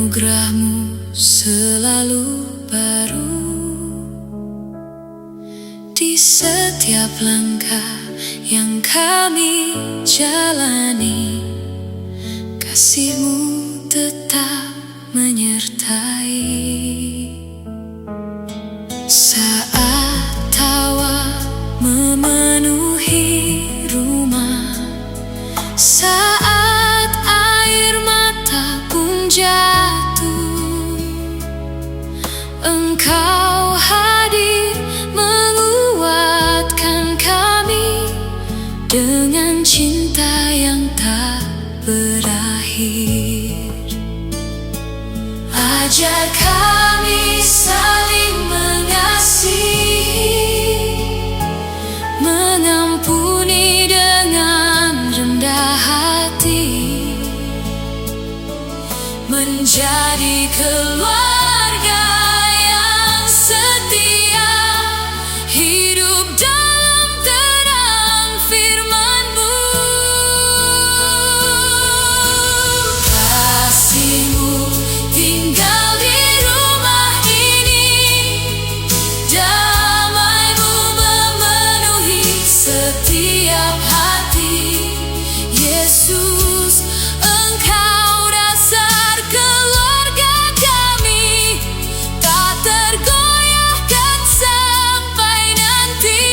Anugerahmu selalu baru di setiap langkah yang kami jalani. Kasih-Mu tetap menyertai. Saat tawa memenuhi rumah, saat air mata pun jatuh, Engkau hadir menguatkan kami dengan cinta yang tak berakhir. Ajar kami saling mengasihi, mengampuni dengan rendah hati, menjadi keluarga yang setia, hidup dalam terang firman-Mu. Kasih-Mu tinggal di rumah ini, damai-Mu memenuhi setiap hati. Yesus, Engkau dasar keluarga kami, tak tergoyahkan sampai nanti.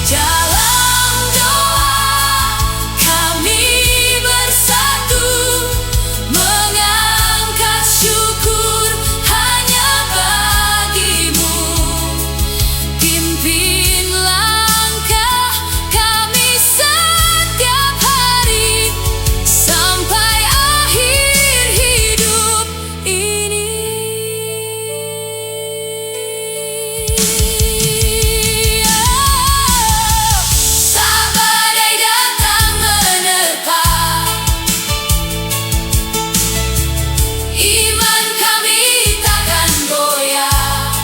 Dalam doa kami bersatu, mengangkat syukur hanya bagi-Mu. Pimpin langkah kami setiap hari sampai akhir hidup ini. Saat badai datang menerpa, iman kami takkan goyah,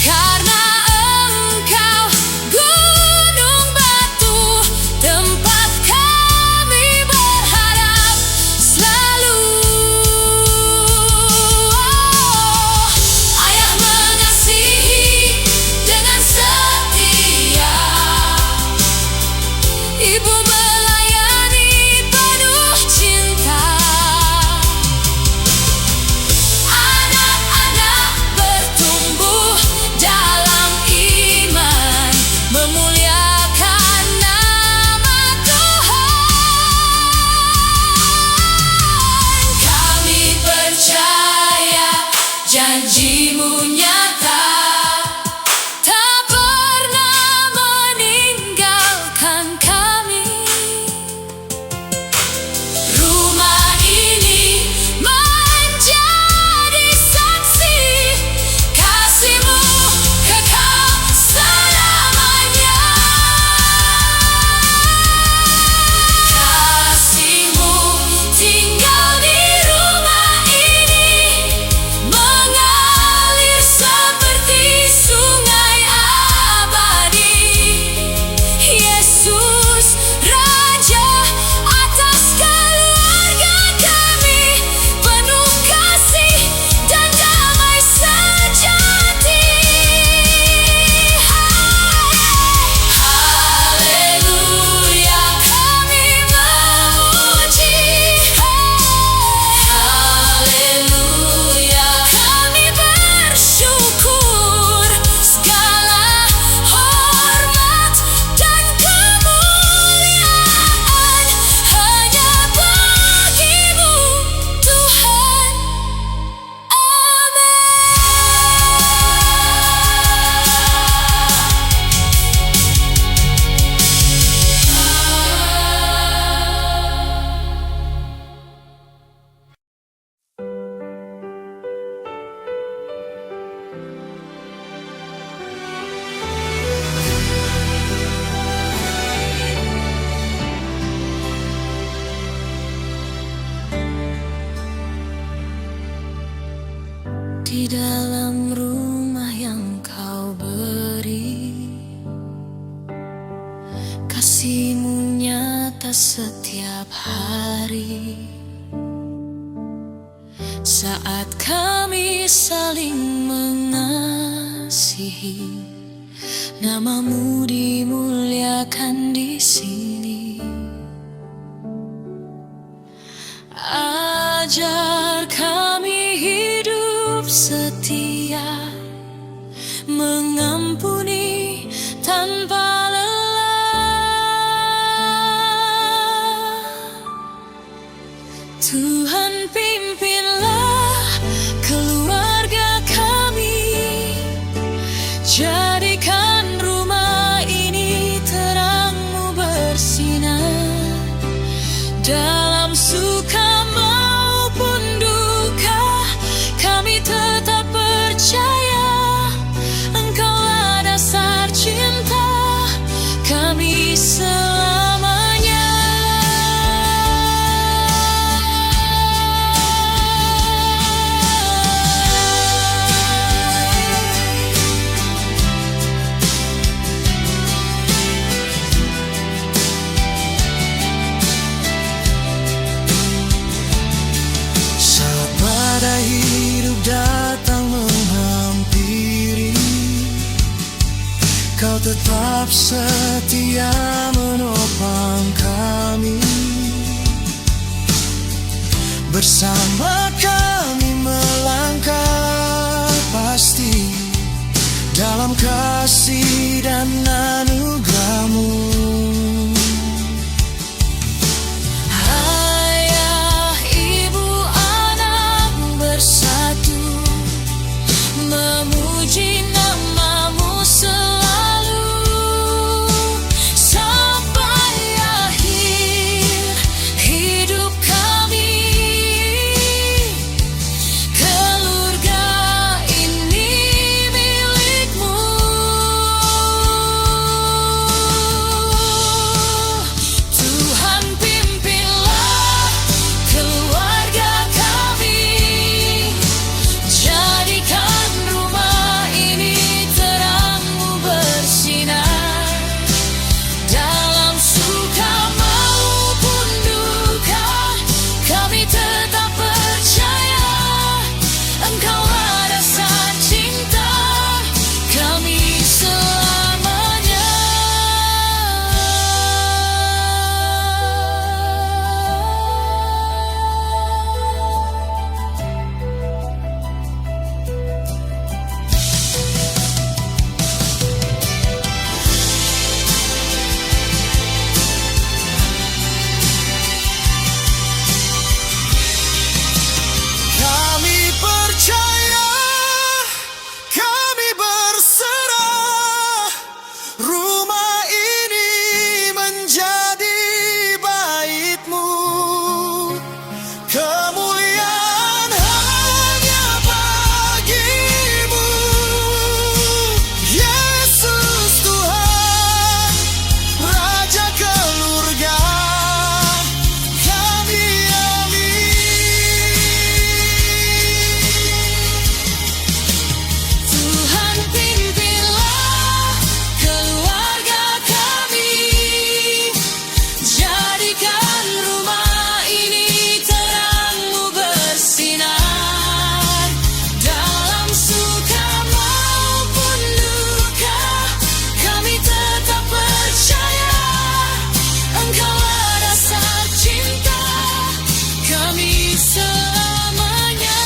karena Engkau gunung batu, tempat kami berharap selalu. Ayah mengasihi dengan setia, Ibu melayani penuh cinta, anak-anak bertumbuh dalam iman, memuliakan nama Tuhan. Kami percaya janji-Mu nyata, tak pernah meninggalkan kami. Rumah ini menjadi saksi, kasih-Mu kekal selamanya. Kasih-Mu tinggal di rumah ini, mengalir seperti sungai abadi. Yesus, Raja atas keluarga kami, penuh kasih dan damai sejati. Haleluya, kami memuji. Haleluya, kami bersyukur. Segala hormat dan kemuliaan hanya bagi-Mu, Tuhan. Di dalam rumah yang Kau beri, kasih-Mu nyata kata setiap hari saat kami saling mengasihi. Namamu dimuliakan di sini. Ajar kami hidup setia, mengampuni tanpa lelah. Tuhan, pimpinlah keluarga kami, jadikan rumah ini terang-Mu bersinar. Dalam suka maupun duka, kami tetap percaya Engkaulah dasar cinta kami selamanya. Saat badai hidup datang menghampiri, Kau tetap setia menopang kami. Bersama kami melangkah pasti dalam kasih dan anugerah-Mu. Ayah, ibu, anak bersatu, memuji nama-Mu selalu sampai akhir hidup kami. Keluarga ini milik-Mu. Tuhan, pimpinlah keluarga kami, jadikan rumah ini terang-Mu bersinar. Dalam suka maupun duka, kami tetap percaya Engkaulah dasar cinta kami selamanya. Kami percaya, kami berserah, rumah ini menjadi bait-Mu. Kemuliaan hanya bagi-Mu, Yesus Tuhan, Raja keluarga kami. Tuhan, pimpinlah keluarga kami, jadikan rumah ini terang-Mu bersinar. Dalam suka maupun duka, kami tetap percaya Engkaulah dasar cinta kami selamanya.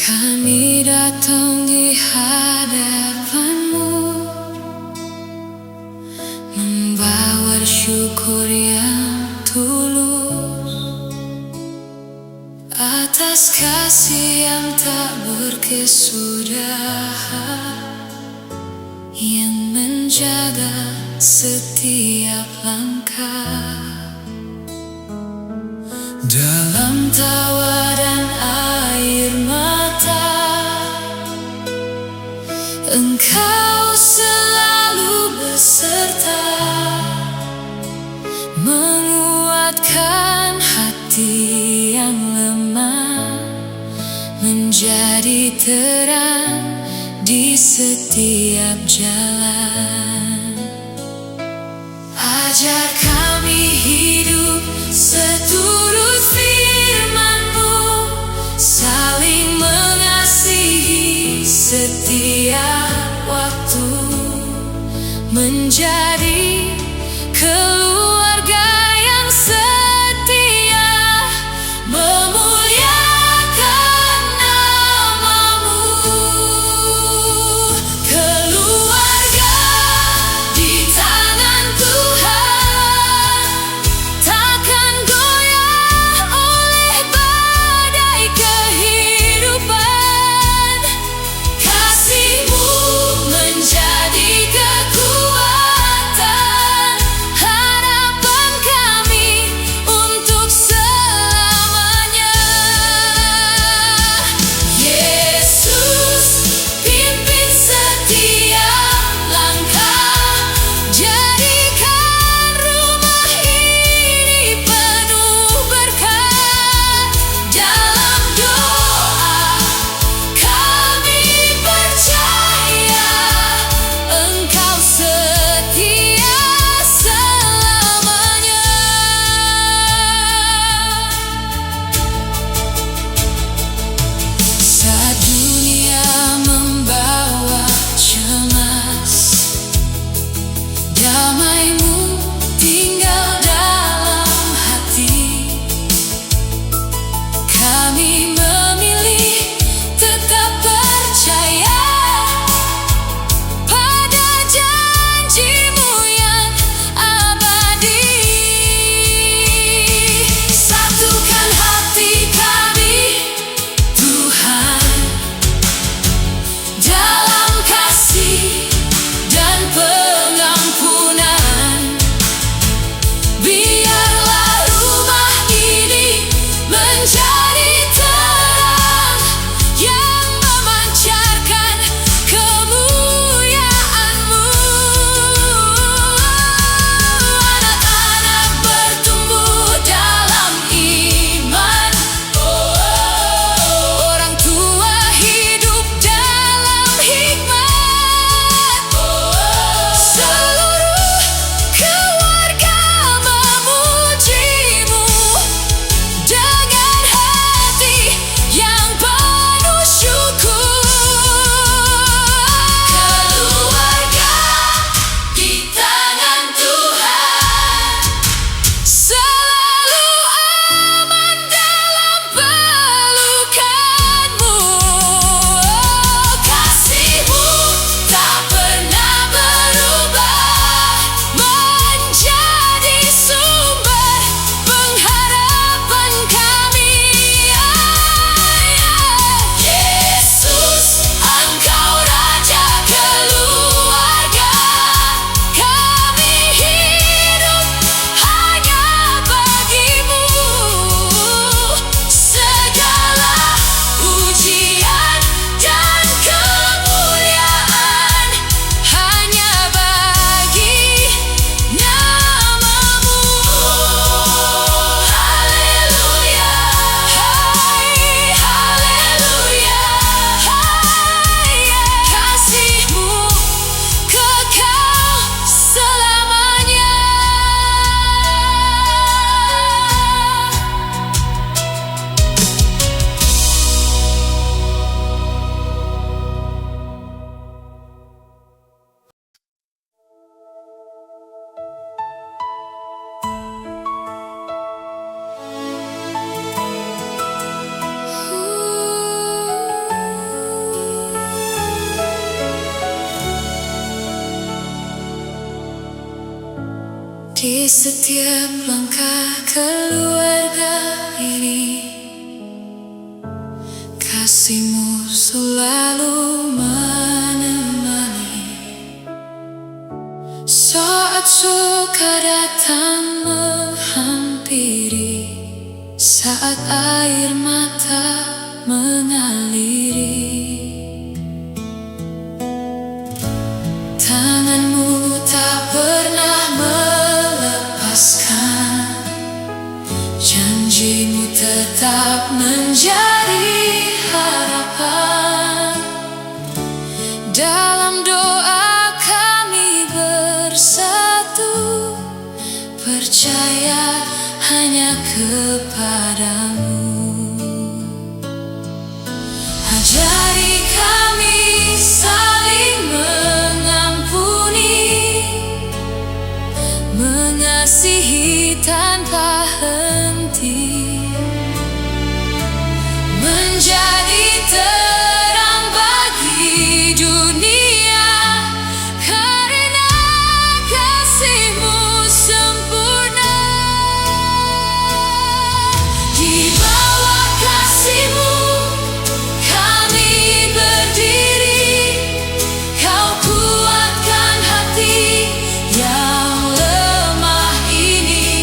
Kami datang di hadapan-Mu, membawa syukur yang tulus atas kasih yang tak berkesudahan, yang menjaga setiap langkah. Dalam tawa dan air mata, Engkau selalu beserta, menguatkan hati yang lemah, menjadi terang di setiap jalan. Ajar kami hidup seturut firman-Mu, saling mengasihi setiap waktu, menjadi keluarga yang setia, memuliakan nama-Mu. Keluarga di tangan Tuhan, takkan goyah oleh badai kehidupan. Kasih-Mu menjadi kekuatan, harapan kami untuk selamanya. Yesus, pimpin setiap langkah, jadikan rumah ini penuh berkat. Dalam doa kami percaya Engkau setia selamanya. Saat dunia membawa cemas, damai-Mu tinggal dalam hati. Kami memilih tetap percaya pada janji-Mu yang abadi. Satukan hati kami, Tuhan, dalam kasih dan pengampunan. Biarlah rumah ini menjadi terang yang memancarkan kemuliaan-Mu. Anak-anak bertumbuh dalam iman, orang tua hidup dalam hikmat, seluruh keluarga memuji-Mu dengan hati yang penuh syukur. Keluarga di tangan Tuhan, selalu aman dalam pelukan-Mu. Kasih-Mu tak pernah berubah, menjadi sumber pengharapan kami. Yesus, Engkau Raja keluarga, kami hidup hanya bagi-Mu. Segala pujian dan kemuliaan hanya bagi nama-Mu. Haleluya, hai haleluya, hai kasih-Mu kekal selamanya. Di setiap langkah keluarga ini, Kasih-Mu selalu menemani saat suka datang menghampiri, saat air mata mengaliri. Tangan-Mu tak pernah melepaskan, janji-Mu tetap menjadi harapan. Dalam doa kami bersatu, percaya hanya kepada-Mu. Ajari kami saling mengampuni, mengasihi tanpa henti, menjadi terang bagi dunia, karena kasih-Mu sempurna. Di bawah kasih-Mu kami berdiri, Kau kuatkan hati yang lemah ini.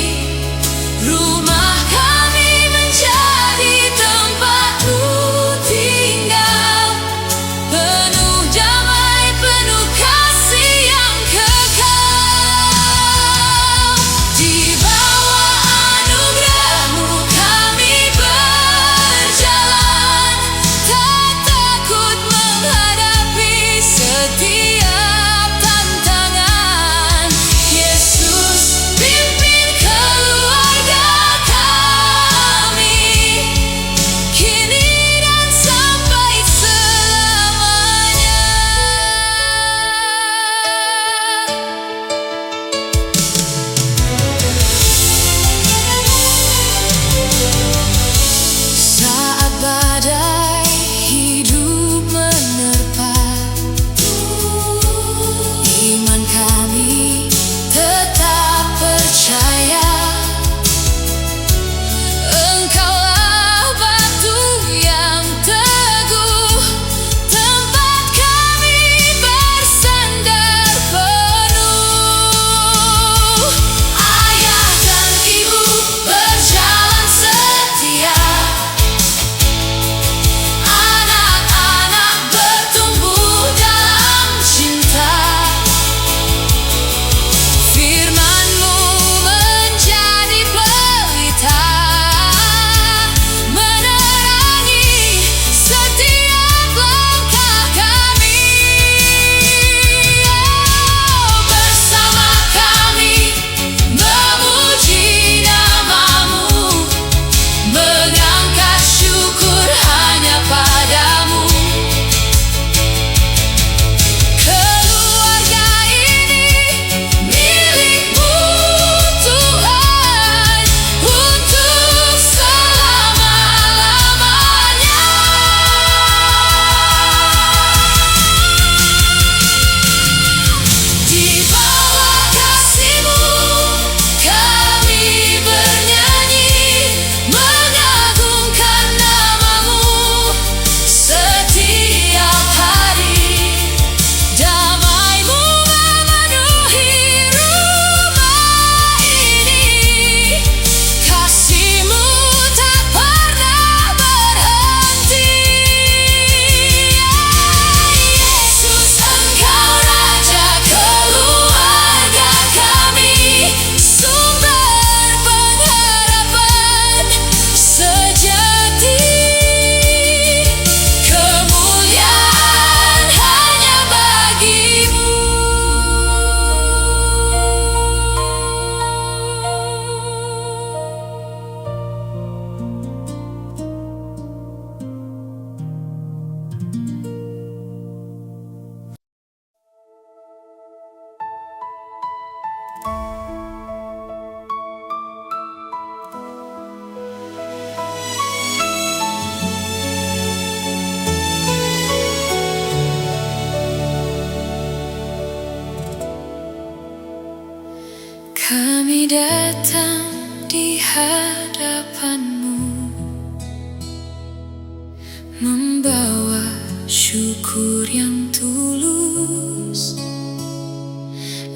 syukur yang tulus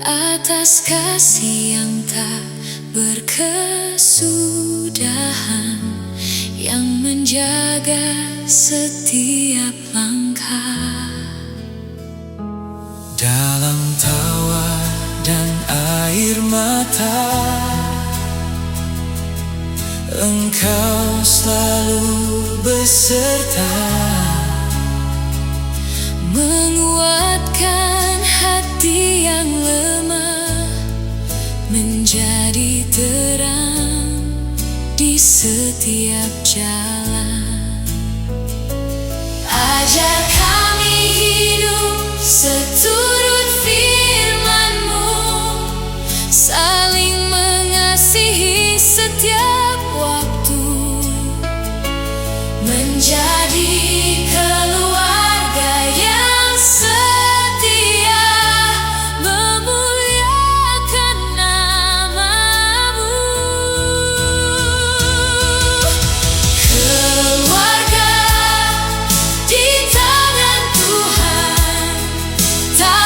atas kasih yang tak berkesudahan, yang menjaga setiap langkah. Dalam tawa dan air mata, Engkau selalu beserta, menguatkan hati yang lemah, menjadi terang di setiap jalan. Ajar kami hidup seturut firman-Mu, saling mengasihi setiap waktu, menjadi keluarga yang setia, memuliakan nama-Mu. Keluarga di tangan Tuhan, tak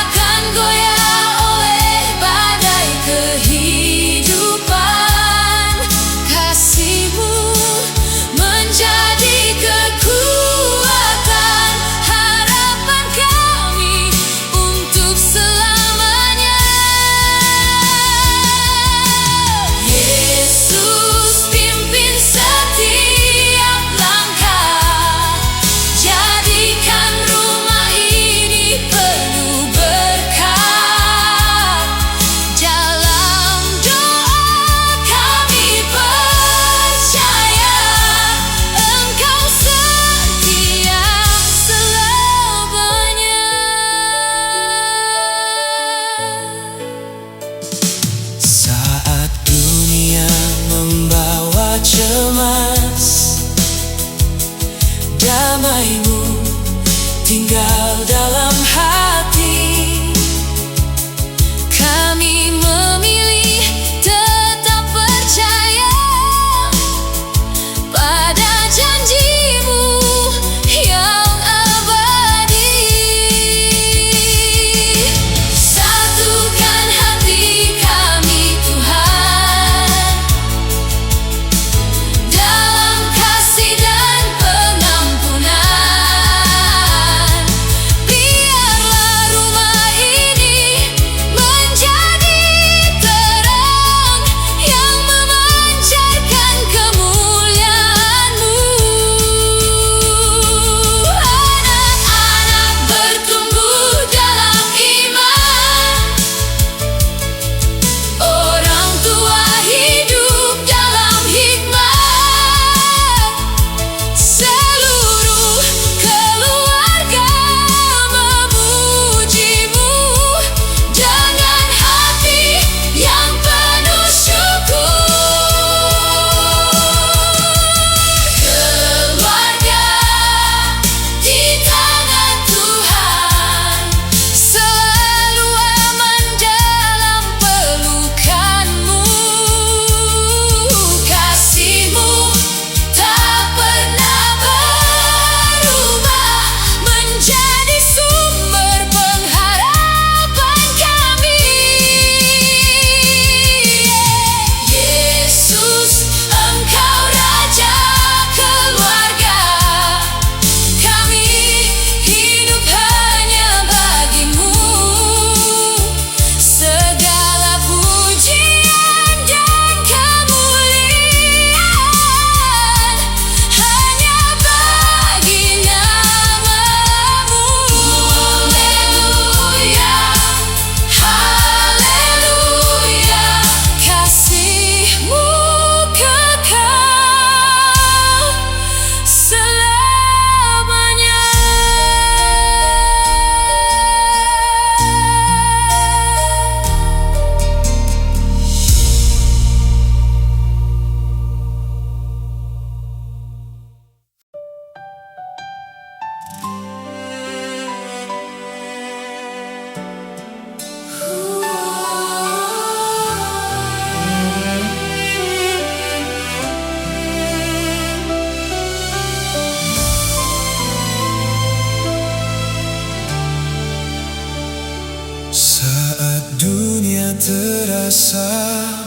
Dunia terasa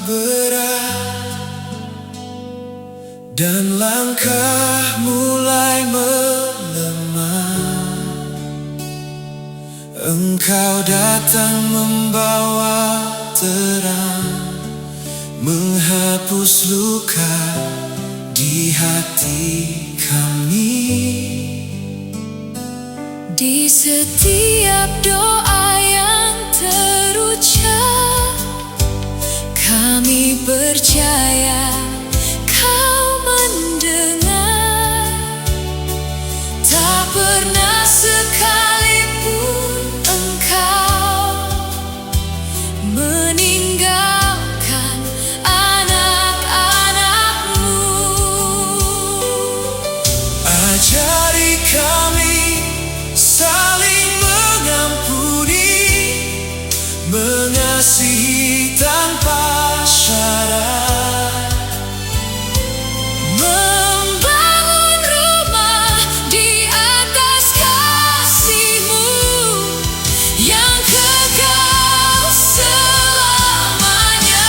berat dan langkah mulai melemah. Engkau datang membawa terang, menghapus luka di hati kami. Di setiap doa yang terucap, kami percaya Kau mendengar. Tak pernah sekalipun Engkau meninggalkan anak-anak-Mu. Ajari kami saling mengampuni, mengasihi tanpa syarat, Membangun rumah di atas kasih-Mu yang kekal selamanya.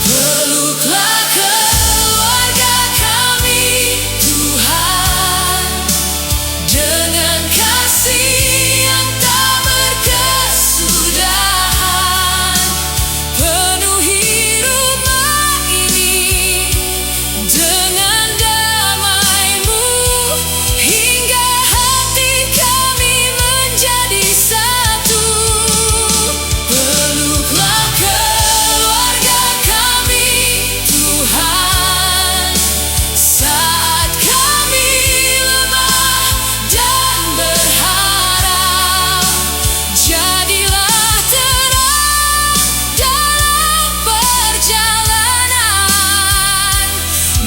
Peluklah keluarga kami, Tuhan, dengan kasih yang tak berkesudahan. Penuhi rumah ini dengan damai-Mu, hingga hati kami menjadi satu. Peluklah keluarga kami, Tuhan, saat kami lemah dan berharap. Jadilah terang dalam perjalanan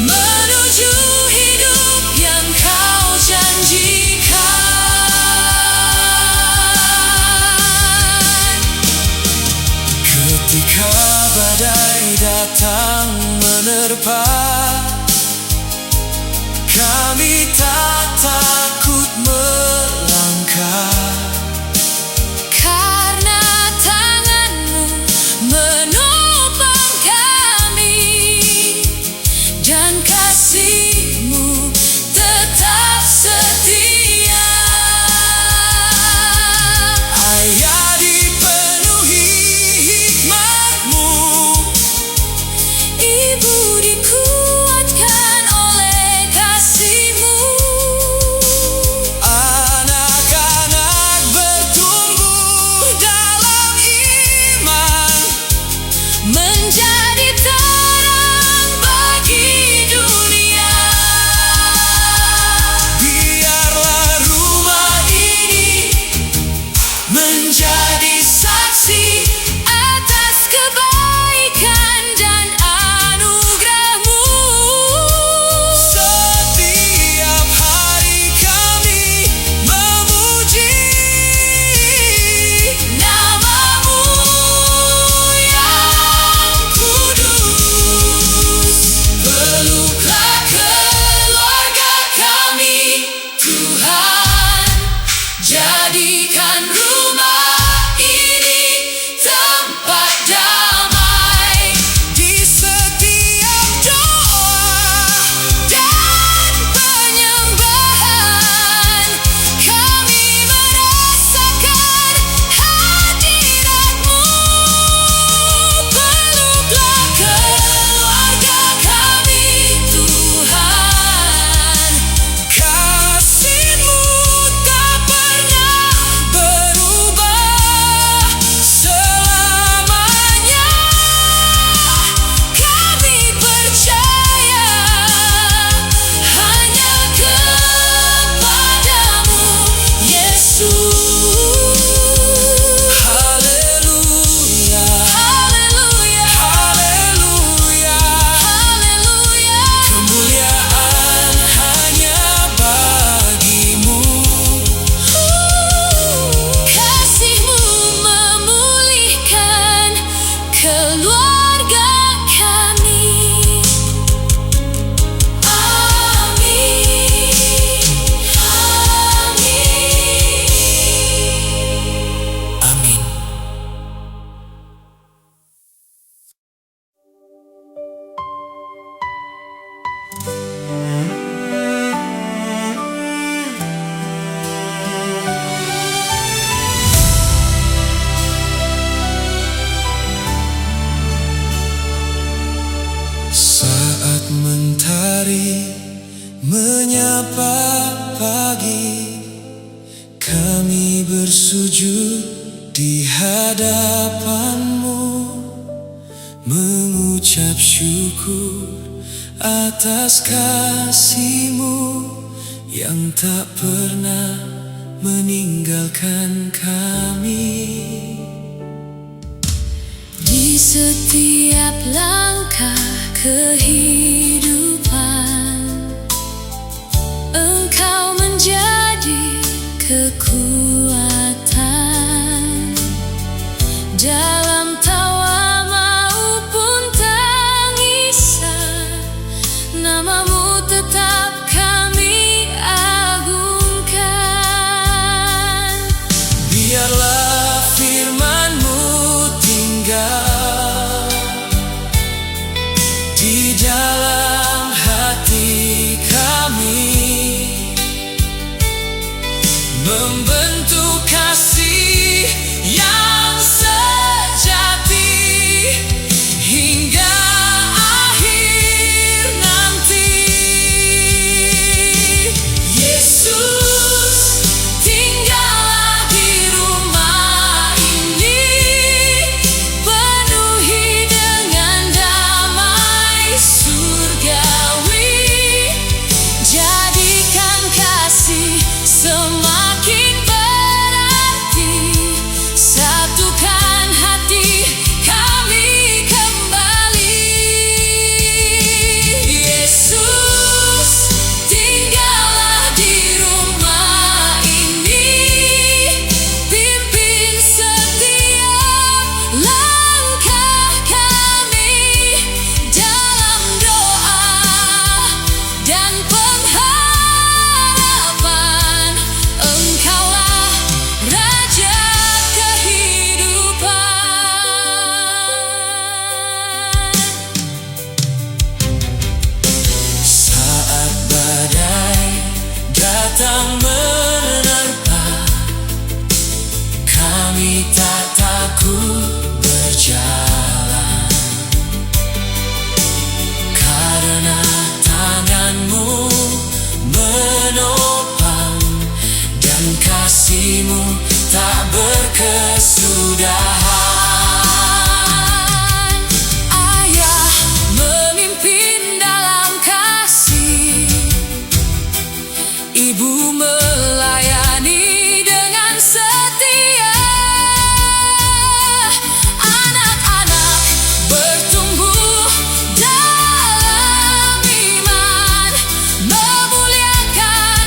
menuju hidup yang Kau janjikan. ketika badai datang menerpa, kami tak takut melangkah. Karena tangan-Mu menopang kami, dan kasih-Mu tetap setia. Ayah dipenuhi hikmat-Mu, Ibu dikuatkan oleh kasih-Mu, menyapa pagi, kami bersujud di hadapan-Mu, mengucap syukur atas kasih-Mu yang tak pernah meninggalkan kami. Di setiap langkah kehidupan, Engkau menjadi kekuatan. Dalam tawa maupun tangisan, nama-Mu tetap kami agungkan. Biarlah firman-Mu tinggal di dalam hati kami, membentuk kasih yang sejati hingga akhir nanti. Yesus, tinggallah di rumah ini, penuhi dengan damai surgawi. Jadikan kasih semakin berarti, satukan hati kami kembali. Yesus, tinggallah di rumah ini, pimpin setiap langkah kami dalam doa dan pengharapan. Engkaulah Raja kehidupan. Saat badai datang menerpa, kami tak takut berjalan, karena tangan-Mu menopang dan kasih-Mu tak berkesudahan. Ayah memimpin dalam kasih, Ibu melayani dengan setia. Anak-anak bertumbuh dalam iman, memuliakan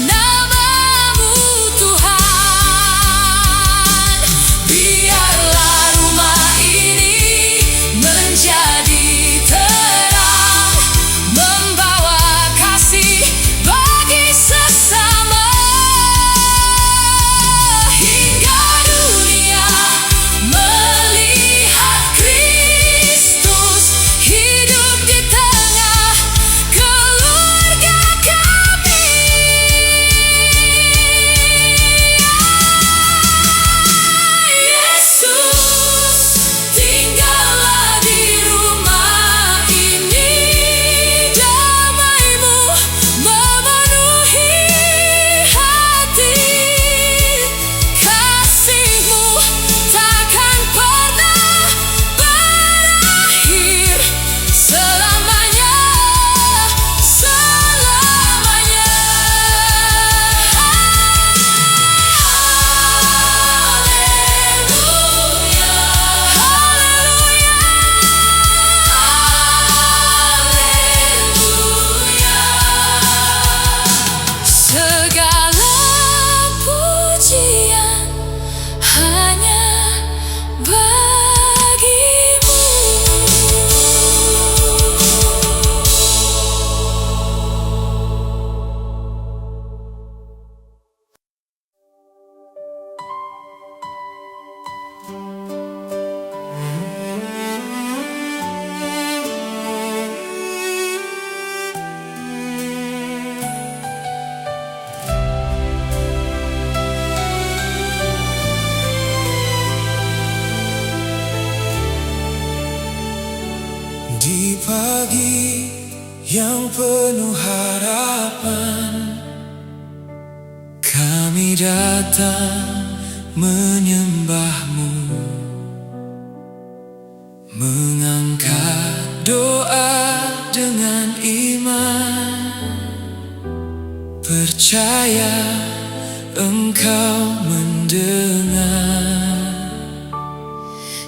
nama-Mu Tuhan. Biarlah rumah ini menjadi terang, membawa kasih bagi sesama. Kami datang menyembahmu, mengangkat doa dengan iman, percaya Engkau mendengar.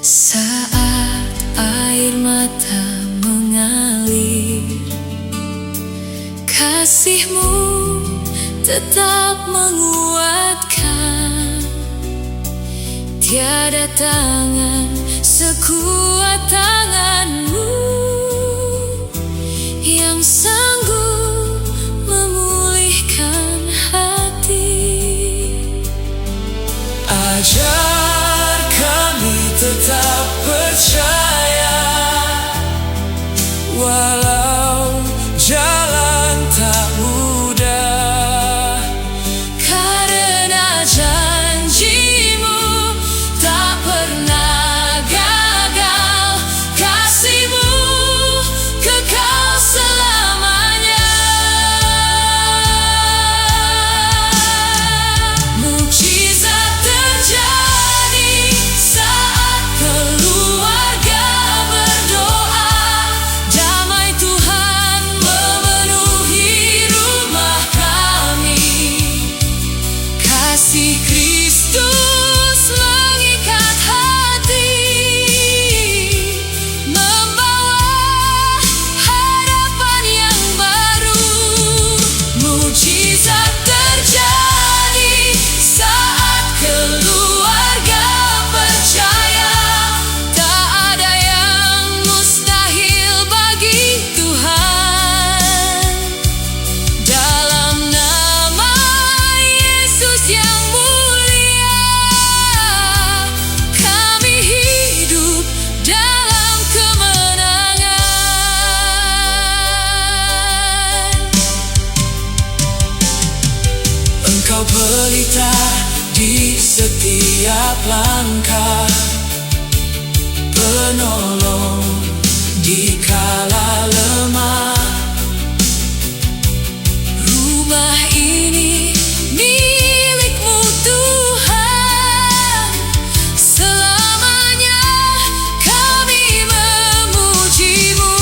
Saat air mata mengalir, kasih-Mu tetap menguatkan. Tiada tangan sekuat tangan-Mu yang sanggup memulihkan hati. Ajar kami tetap percaya, walau jalan tak mudah, Karena janji-Mu tak pernah gagal, kasih-Mu kekal selamanya. Mukjizat terjadi saat keluarga berdoa. Damai Tuhan memenuhi rumah kami. Kasih Kristus mengikat hati, membawa harapan yang baru. Mukjizat terjadi saat keluarga percaya. Tak ada yang mustahil bagi Tuhan. Dalam nama Yesus yang mulia, kami hidup dalam kemenangan. Engkau pelita di setiap langkah, penolong di kala lemah. Rumah ini milik-Mu Tuhan, selamanya kami memuji-Mu.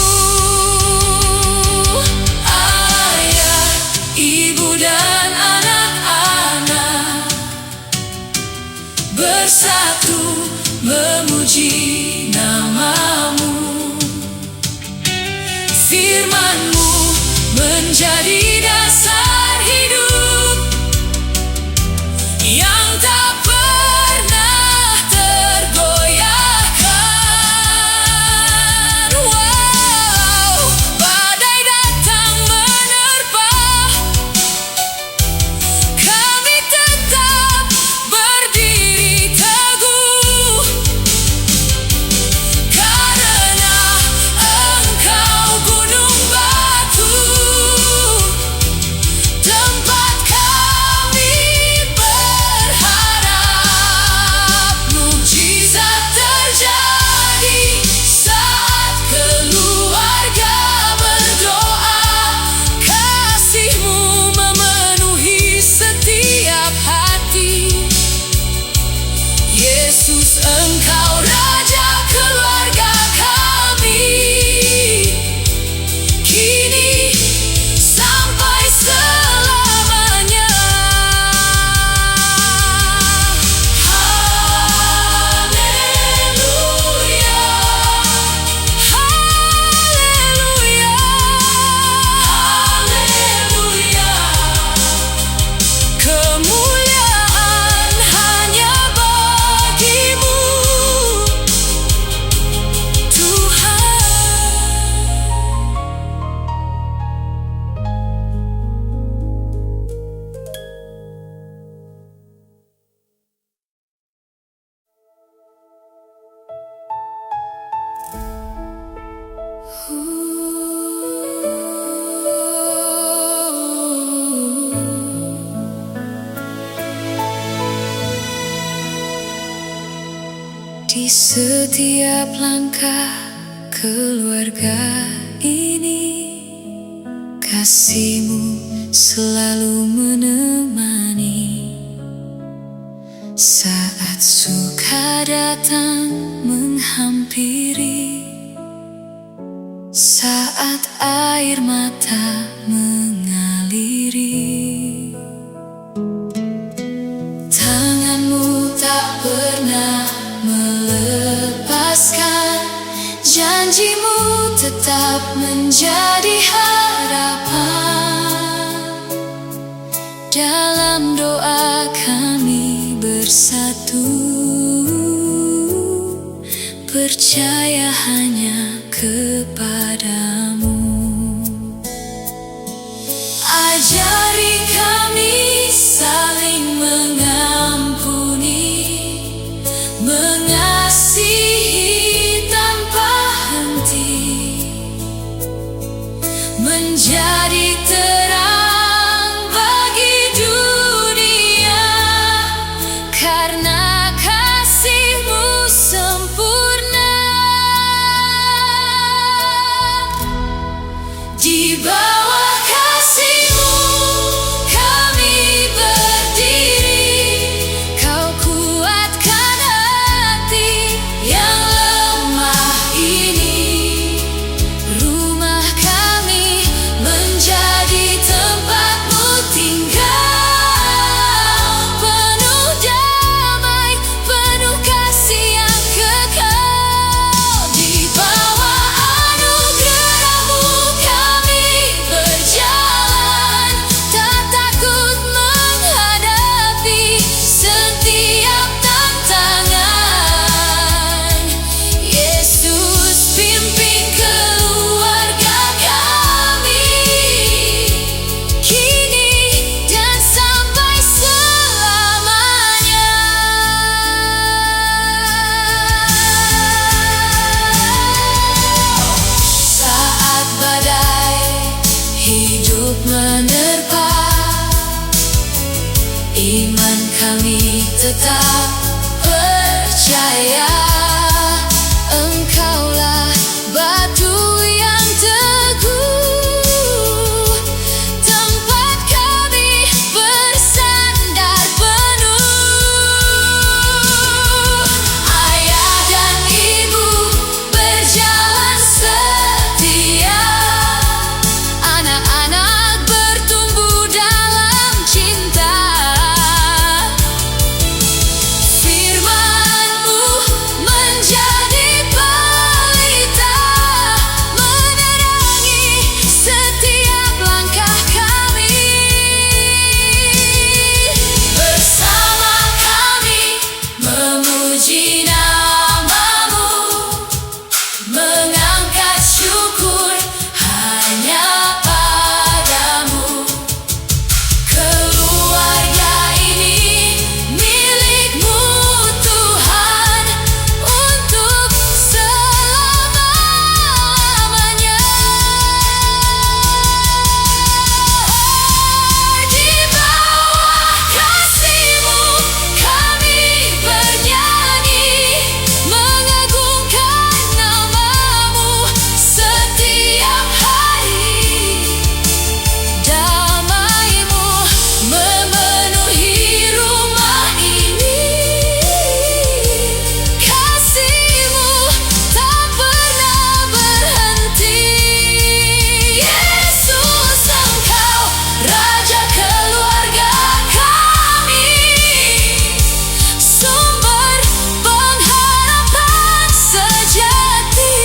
Ayah, ibu dan anak-anak bersatu memuji nama-Mu. Firman-Mu menjadi dasar hidup yang tak pernah tergoyahkan. Wow, badai datang menerpa, kami tetap berdiri teguh. Karena Engkau gunung batu, tempat kami berharap. Mukjizat terjadi saat keluarga berdoa. Kasih-Mu memenuhi setiap hati. Yesus, Engkau Raja keluarga kami, kini sampai selamanya. Haleluya, haleluya, haleluya. Kemuliaan hanya bagi-Mu, Tuhan. Di setiap langkah keluarga ini, kasih-Mu selalu menemani. Saat suka datang menghampiri, saat air mata mengaliri, tanganmu tak pernah melepaskan, janjimu tetap menjadi harapan. Dalam doa kami bersatu, percaya hanya kepadamu. Ajari kami saling mengampuni, mengasihi tanpa henti, menjadi terang bagi dunia, karena kasih-Mu sempurna. Di bawah kasih-Mu kami berdiri, Kau kuatkan hati yang lemah ini. Rumah kami menjadi tempat-Mu tinggal, penuh damai, penuh kasih yang kekal. Di bawah anugerah-Mu kami berjalan, tak takut menghadapi setiap tantangan. Yesus, pimpin keluarga kami kini dan sampai selamanya. Saat badai hidup menerpa, iman kami tetap percaya, Engkaulah batu yang teguh, tempat kami bersandar penuh. Ayah dan ibu berjalan setia, anak-anak bertumbuh dalam cinta. Firman-Mu menjadi pelita, menerangi setiap langkah kami. Bersama kami memuji nama-Mu, mengangkat syukur hanya padamu. Keluarga ini milik-Mu Tuhan, untuk selama-lamanya. Di bawah kasih-Mu kami bernyanyi, mengagungkan nama-Mu setiap hari. Damai-Mu memenuhi rumah ini, kasih-Mu tak pernah berhenti. Yesus, Engkau Raja keluarga kami, sumber pengharapan sejati.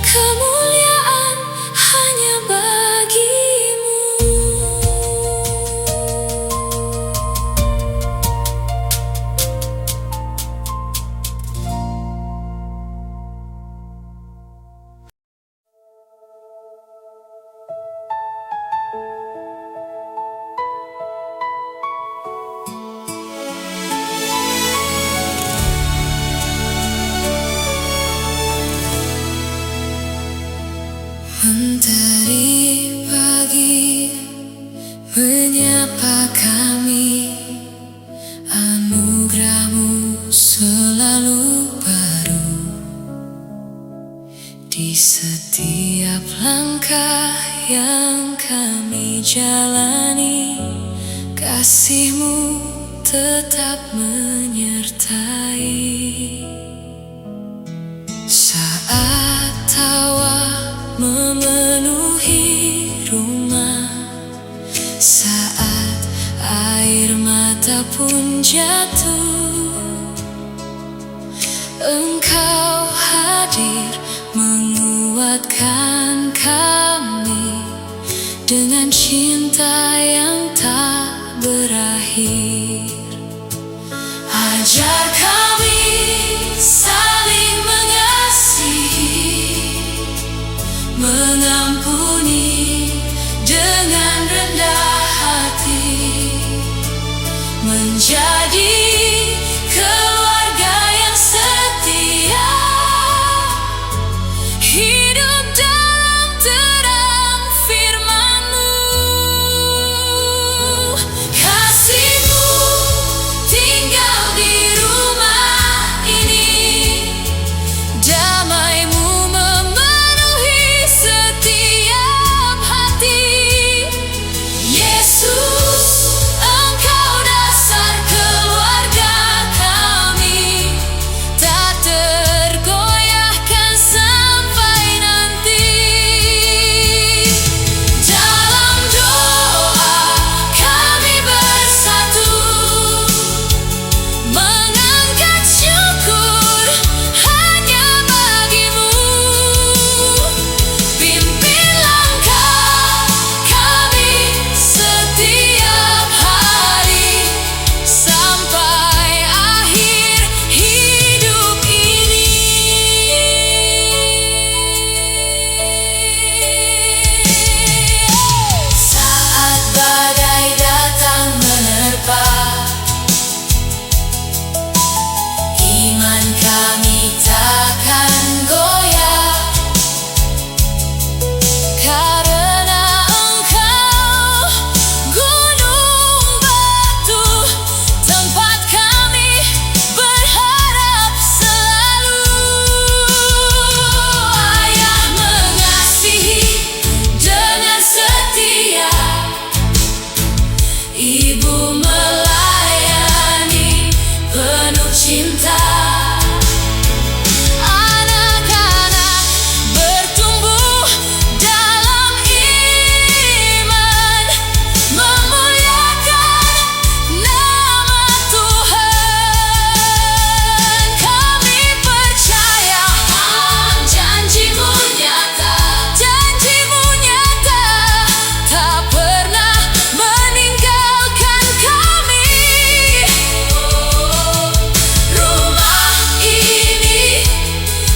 Kemuliaan hanya bagi-Mu. Mentari pagi menyapa kami, anugerah-Mu selalu baru. Di setiap langkah yang kami jalani, kasih-Mu tetap menyertai. Saat tawa memenuhi rumah, saat air mata pun jatuh, Engkau hadir menguatkan kami dengan cinta yang tak berakhir. Ajar kami saling mengasihi, mengampuni dengan rendah hati, menjadi keluarga yang setia, hidup dalam terang firman-Mu. Kasih-Mu tinggal di rumah ini, damai-Mu memenuhi setiap hati. Yesus, Engkau dasar keluarga kami, tak tergoyahkan sampai nanti. Dalam doa kami bersatu, mengangkat syukur hanya bagi-Mu. Pimpin langkah kami setiap hari, sampai akhir hidup ini. Saat badai datang menerpa, iman kami takkan goyah, karena Engkau gunung batu, tempat kami berharap selalu. Ayah mengasihi dengan setia, Ibu melayani penuh cinta. Anak-anak bertumbuh dalam iman, memuliakan nama Tuhan. Kami percaya janji-Mu nyata, janji-Mu nyata, tak pernah meninggalkan kami. Rumah ini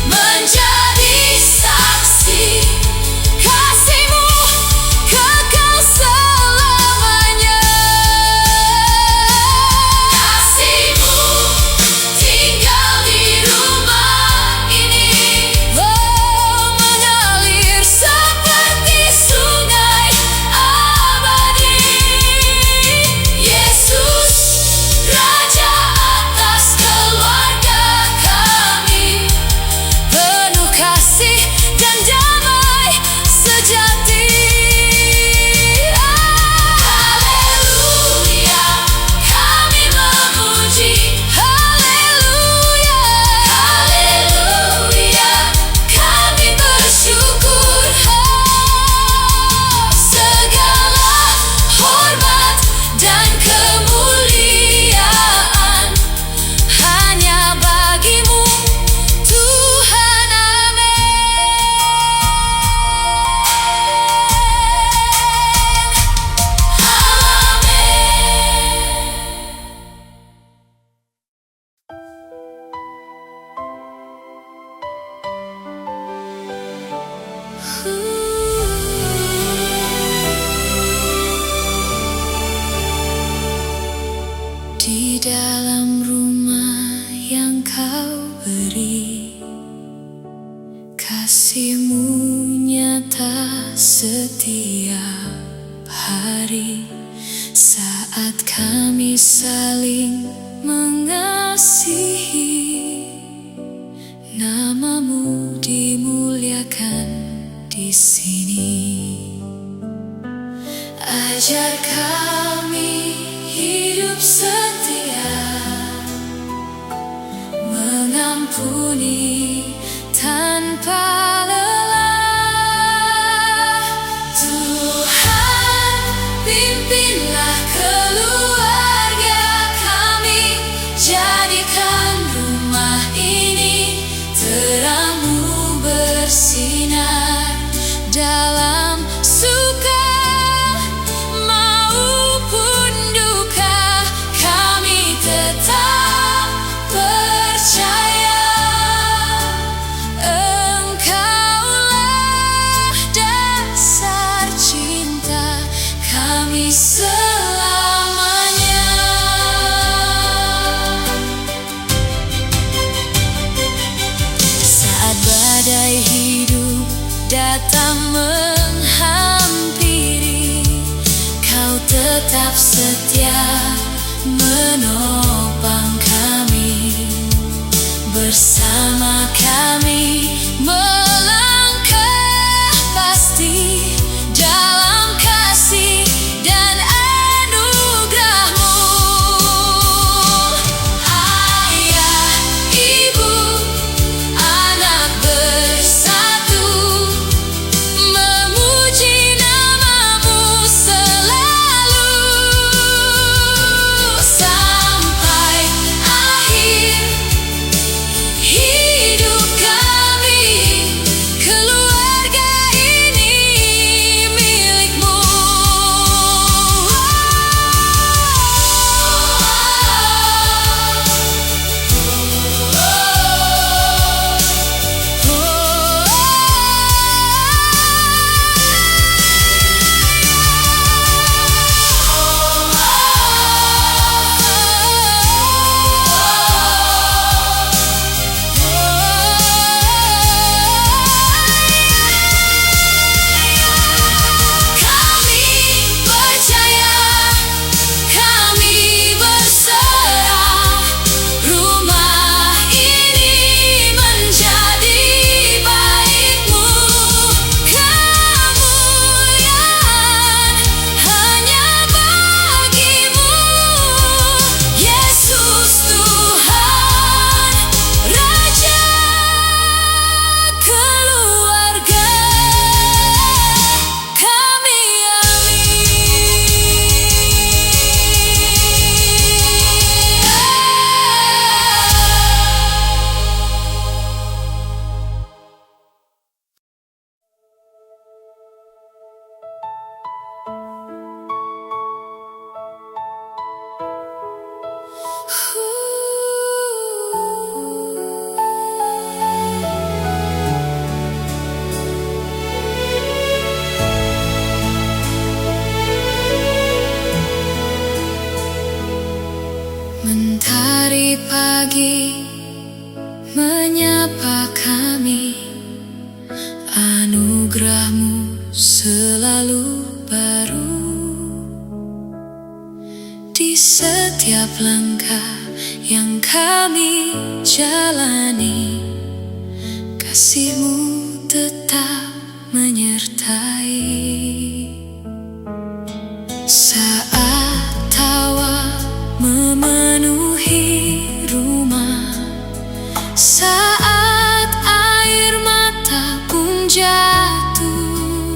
menjadi saksi, kasih-Mu kekal selamanya. Kasih-Mu tinggal di rumah ini, mengalir seperti sungai abadi. Yesus, Raja atas keluarga kami, penuh kasih dan damai sejati. Haleluya, kami memuji. Haleluya, haleluya, kami bersyukur. Segala hormat dan kemuliaan hanya bagi-Mu, Tuhan. Di dalam rumah yang Kau beri, kasih-Mu nyata setiap hari. Saat kami saling mengasihi, nama-Mu dimuliakan di sini. Ajar kami mengampuni tanpa lelah. Tuhan, pimpinlah keluarga kami, jadikan rumah ini terang-Mu bersinar dalam suka maupun duka. Kami tetap percaya Engkaulah dasar cinta kami selamanya. Saat badai hidup datang menghampiri, Kau tetap setia menopang kami. Bersama kami melangkah pasti dalam kasih dan anugerah-Mu. Ayah, ibu, anak bersatu memuji nama-Mu selalu sampai akhir hidup kami. Keluarga ini milik-Mu. Kami percaya, kami berserah, rumah ini menjadi baik-Mu. Kemuliaan hanya bagi-Mu, Yesus Tuhan, Raja keluarga kami. Mentari pagi menyapa kami, anugerah-Mu selalu baru. Di setiap langkah yang kami jalani, kasih-Mu tetap menyertai. Saat tawa memenuhi rumah, saat air mata pun jatuh,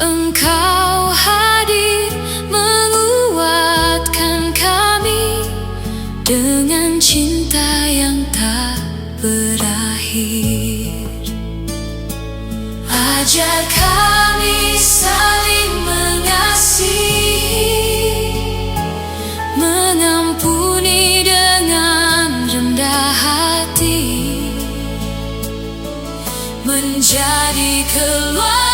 Engkau hadir menguatkan kami dengan cinta yang tak berakhir. Ajar kami saling mengasihi, mengampuni dengan rendah hati, menjadi keluarga